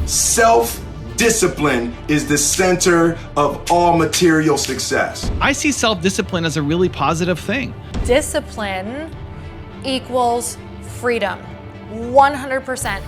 Self-discipline is the center of all material success. I see self-discipline as a really positive thing. Discipline equals freedom, 100%.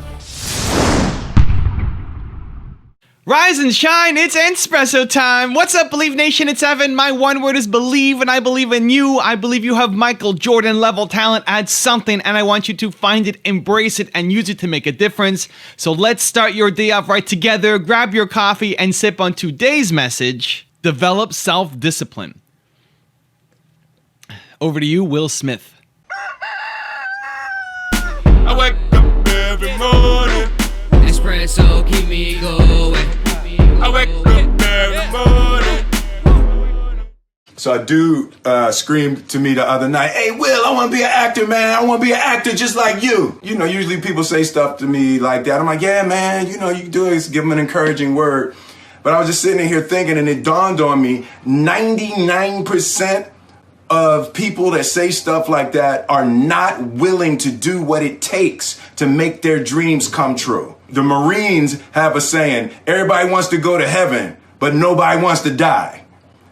Rise and shine, it's Entspresso time. What's up, Believe Nation? It's Evan. My one word is believe, and I believe in you. I believe you have Michael Jordan level talent at something, and I want you to find it, embrace it, and use it to make a difference. So let's start your day off right together. Grab your coffee and sip on today's message. Develop self-discipline. Over to you, Will Smith. I wake up every morning. Espresso keep me going. I wake up every morning. So a dude screamed to me the other night, "Hey, Will, I want to be an actor, man. I want to be an actor just like you." You know, usually people say stuff to me like that. I'm like, "Yeah, man, you know, you can do it. Give them an encouraging word." But I was just sitting here thinking, and it dawned on me, 99% of people that say stuff like that are not willing to do what it takes to make their dreams come true. The Marines have a saying, everybody wants to go to heaven, but nobody wants to die.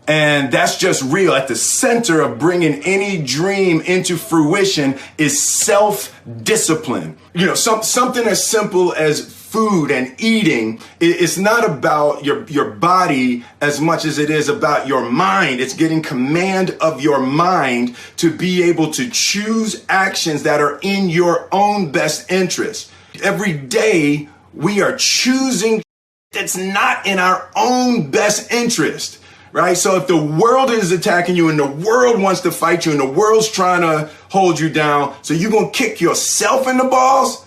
And that's just real. At the center of bringing any dream into fruition is self-discipline. You know, something as simple as food and eating. It's not about your body as much as it is about your mind. It's getting command of your mind to be able to choose actions that are in your own best interest. Every day we are choosing that's not in our own best interest. Right? So if the world is attacking you and the world wants to fight you and the world's trying to hold you down, so you're going to kick yourself in the balls?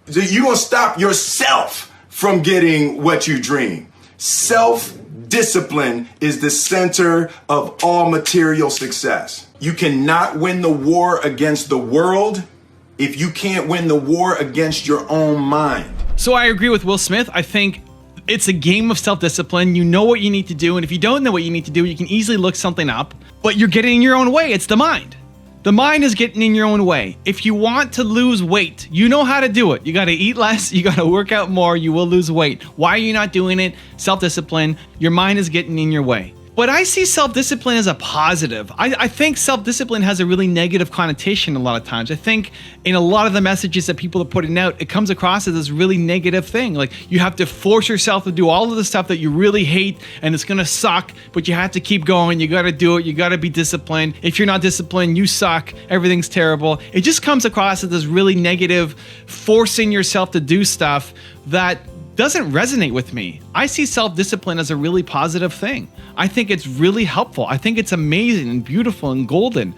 So you're going to stop yourself from getting what you dream. Self-discipline is the center of all material success. You cannot win the war against the world if you can't win the war against your own mind. So I agree with Will Smith. I think it's a game of self-discipline. You know what you need to do, and if you don't know what you need to do, you can easily look something up, but you're getting in your own way. It's the mind. The mind is getting in your own way. If you want to lose weight, you know how to do it. You got to eat less, you got to work out more, you will lose weight. Why are you not doing it? Self-discipline. Your mind is getting in your way. But I see self-discipline as a positive. I think self-discipline has a really negative connotation a lot of times. I think in a lot of the messages that people are putting out, it comes across as this really negative thing. Like you have to force yourself to do all of the stuff that you really hate and it's gonna suck, but you have to keep going. You gotta do it. You gotta be disciplined. If you're not disciplined, you suck. Everything's terrible. It just comes across as this really negative, forcing yourself to do stuff that doesn't resonate with me. I see self-discipline as a really positive thing. I think it's really helpful. I think it's amazing and beautiful and golden.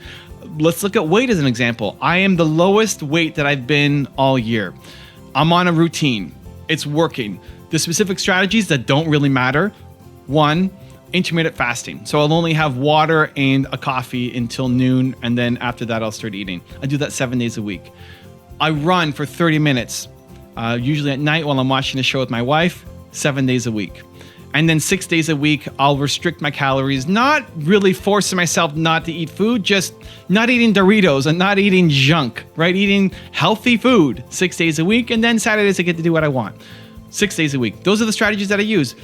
Let's look at weight as an example. I am the lowest weight that I've been all year. I'm on a routine. It's working. The specific strategies that don't really matter. One, intermittent fasting. So I'll only have water and a coffee until noon, and then after that I'll start eating. I do that 7 days a week. I run for 30 minutes. Usually at night while I'm watching a show with my wife, 7 days a week. And then 6 days a week, I'll restrict my calories, not really forcing myself not to eat food, just not eating Doritos and not eating junk, right? Eating healthy food 6 days a week. And then Saturdays I get to do what I want. 6 days a week. Those are the strategies that I use.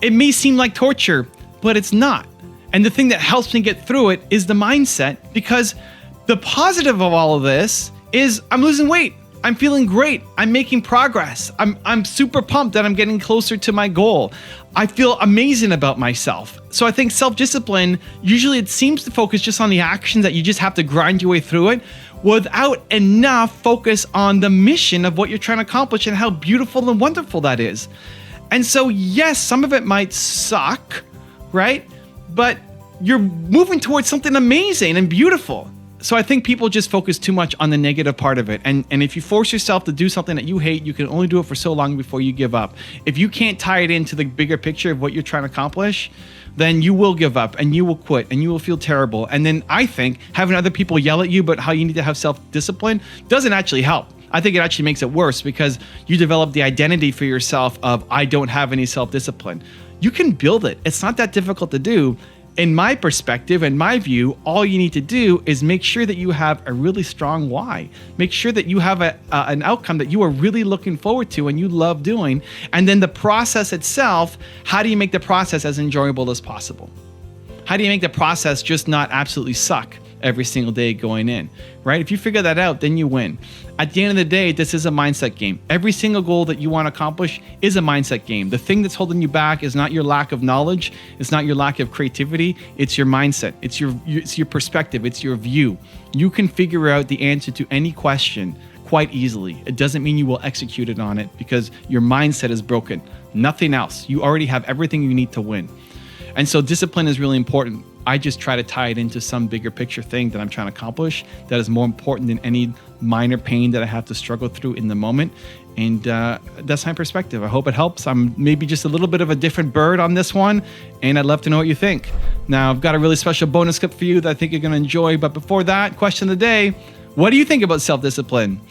It may seem like torture, but it's not. And the thing that helps me get through it is the mindset, because the positive of all of this is I'm losing weight. I'm feeling great. I'm making progress. I'm super pumped that I'm getting closer to my goal. I feel amazing about myself. So I think self-discipline, usually it seems to focus just on the actions that you just have to grind your way through it without enough focus on the mission of what you're trying to accomplish and how beautiful and wonderful that is. And so yes, some of it might suck, right? But you're moving towards something amazing and beautiful. So I think people just focus too much on the negative part of it. And if you force yourself to do something that you hate, you can only do it for so long before you give up. If you can't tie it into the bigger picture of what you're trying to accomplish, then you will give up and you will quit and you will feel terrible. And then I think having other people yell at you about how you need to have self-discipline doesn't actually help. I think it actually makes it worse because you develop the identity for yourself of I don't have any self-discipline. You can build it. It's not that difficult to do. in my perspective and my view, all you need to do is make sure that you have a really strong why. Make sure that you have an outcome that you are really looking forward to and you love doing. And then the process itself, how do you make the process as enjoyable as possible? How do you make the process just not absolutely suck every single day going in, right? If you figure that out, then you win. At the end of the day, this is a mindset game. Every single goal that you want to accomplish is a mindset game. The thing that's holding you back is not your lack of knowledge. It's not your lack of creativity. It's your mindset. It's your perspective. It's your view. You can figure out the answer to any question quite easily. It doesn't mean you will execute it on it because your mindset is broken. Nothing else. You already have everything you need to win. And so discipline is really important. I just try to tie it into some bigger picture thing that I'm trying to accomplish that is more important than any minor pain that I have to struggle through in the moment. And that's my perspective. I hope it helps. I'm maybe just a little bit of a different bird on this one, and I'd love to know what you think. Now, I've got a really special bonus clip for you that I think you're going to enjoy. But before that, question of the day, what do you think about self-discipline?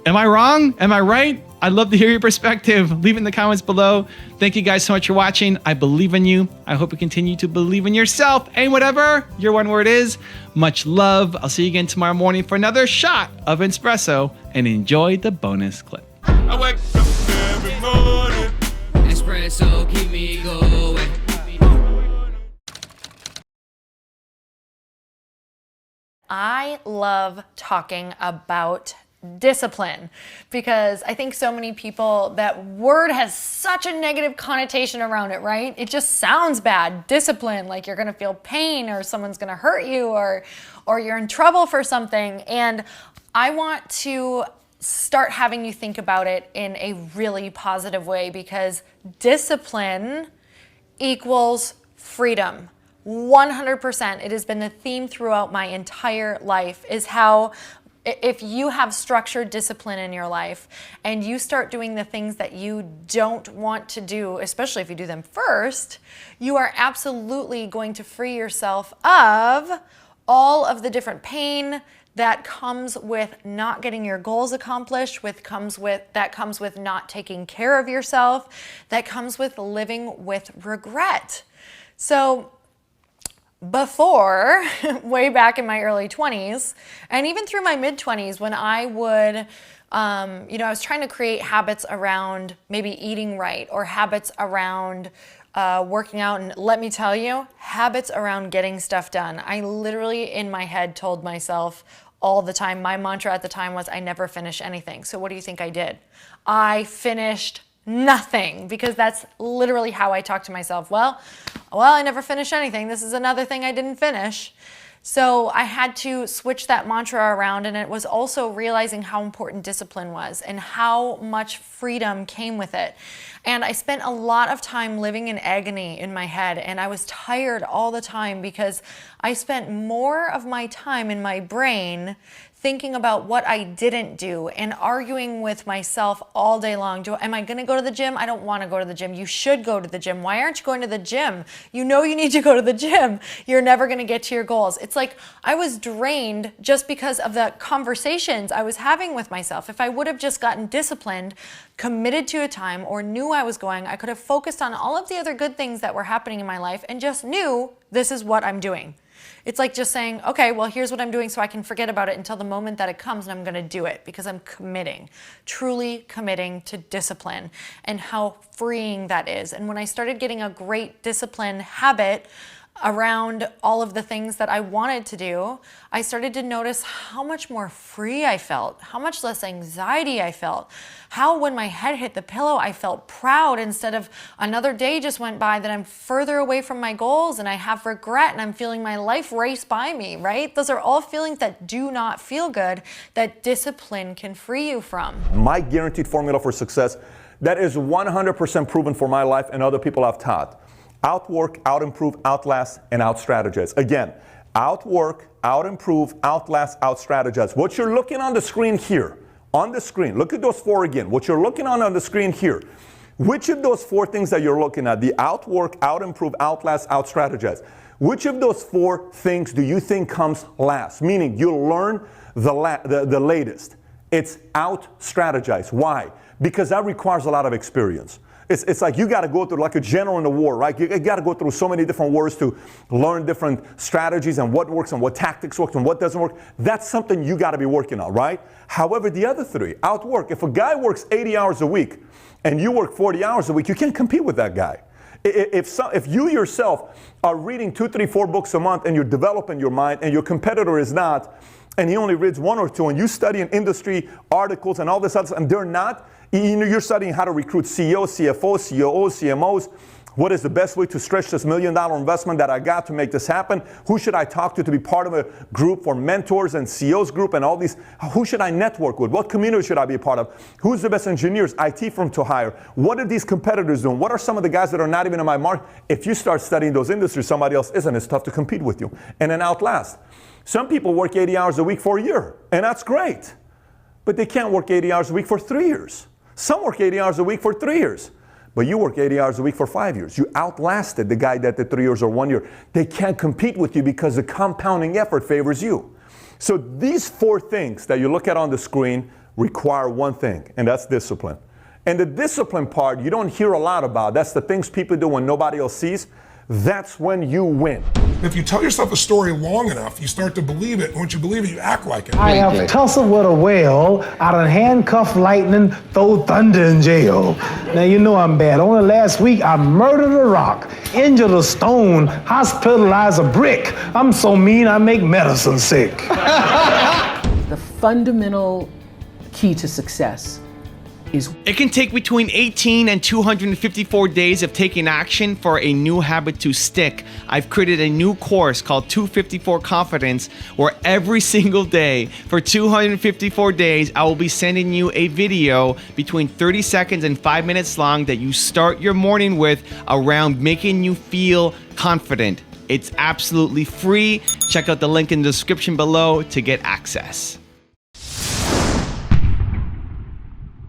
Am I wrong? Am I right? I'd love to hear your perspective. Leave it in the comments below. Thank you guys so much for watching. I believe in you. I hope you continue to believe in yourself and whatever your one word is. Much love. I'll see you again tomorrow morning for another shot of Entspresso, and enjoy the bonus clip. I wake up every morning. Espresso keep me going. I love talking about discipline because I think so many people, that word has such a negative connotation around it, right? It just sounds bad. Discipline, like you're going to feel pain or someone's going to hurt you or you're in trouble for something. And I want to start having you think about it in a really positive way, because discipline equals freedom. 100%. It has been the theme throughout my entire life, is how if you have structured discipline in your life and you start doing the things that you don't want to do, especially if you do them first, you are absolutely going to free yourself of all of the different pain that comes with not getting your goals accomplished, that comes with not taking care of yourself, that comes with living with regret. So before, way back in my early 20s, and even through my mid 20s, when I would, I was trying to create habits around maybe eating right, or habits around working out. And let me tell you, habits around getting stuff done. I literally in my head told myself all the time, my mantra at the time was, I never finish anything. So what do you think I did? I finished nothing, because that's literally how I talk to myself. Well, I never finished anything. This is another thing I didn't finish. So I had to switch that mantra around, and it was also realizing how important discipline was and how much freedom came with it. And I spent a lot of time living in agony in my head, and I was tired all the time because I spent more of my time in my brain thinking about what I didn't do and arguing with myself all day long. Am I going to go to the gym? I don't want to go to the gym. You should go to the gym. Why aren't you going to the gym? You know you need to go to the gym. You're never going to get to your goals. It's like I was drained just because of the conversations I was having with myself. If I would have just gotten disciplined, committed to a time, or knew I was going, I could have focused on all of the other good things that were happening in my life and just knew this is what I'm doing. It's like just saying, okay, well, here's what I'm doing so I can forget about it until the moment that it comes, and I'm going to do it because I'm committing, truly committing to discipline, and how freeing that is. And when I started getting a great discipline habit around all of the things that I wanted to do, I started to notice how much more free I felt, how much less anxiety I felt, how when my head hit the pillow, I felt proud instead of another day just went by that I'm further away from my goals and I have regret and I'm feeling my life race by me, right? Those are all feelings that do not feel good, that discipline can free you from. My guaranteed formula for success that is 100% proven for my life and other people I've taught. Outwork, out-improve, outlast, and out-strategize. Again, outwork, out-improve, outlast, out-strategize. What you're looking on the screen here, on the screen, look at those four again. What you're looking on the screen here, which of those four things that you're looking at, the outwork, out-improve, outlast, out-strategize, which of those four things do you think comes last? Meaning you'll learn the latest. It's out-strategize. Why? because that requires a lot of experience. It's like you got to go through, like a general in the war, right? You got to go through so many different wars to learn different strategies and what works and what tactics work and what doesn't work. That's something you got to be working on, right? However, the other three, outwork. If a guy works 80 hours a week and you work 40 hours a week, you can't compete with that guy. If you yourself are reading 2, 3, 4 books a month and you're developing your mind and your competitor is not, and he only reads 1 or 2, and you study in industry articles and all this other stuff, and they're not, you're studying how to recruit CEOs, CFOs, COOs, CMOs. What is the best way to stretch this $1 million investment that I got to make this happen? Who should I talk to be part of a group for mentors and CEOs group and all these? Who should I network with? What community should I be a part of? Who's the best engineers, IT firm to hire? What are these competitors doing? What are some of the guys that are not even in my market? If you start studying those industries, somebody else isn't. It's tough to compete with you. And then outlast. Some people work 80 hours a week for a year, and that's great. But they can't work 80 hours a week for 3 years. Some work 80 hours a week for 3 years. But you work 80 hours a week for 5 years. You outlasted the guy that did 3 years or 1 year. They can't compete with you because the compounding effort favors you. So these 4 things that you look at on the screen require one thing, and that's discipline. And the discipline part, you don't hear a lot about. That's the things people do when nobody else sees. That's when you win. If you tell yourself a story long enough, you start to believe it. And once you believe it, you act like it. I have tussled with a whale, I done handcuffed lightning, throw thunder in jail. Now you know I'm bad. Only last week I murdered a rock, injured a stone, hospitalized a brick. I'm so mean I make medicine sick. The fundamental key to success is it can take between 18 and 254 days of taking action for a new habit to stick. I've created a new course called 254 Confidence, where every single day for 254 days, I will be sending you a video between 30 seconds and 5 minutes long that you start your morning with around making you feel confident. It's absolutely free. Check out the link in the description below to get access.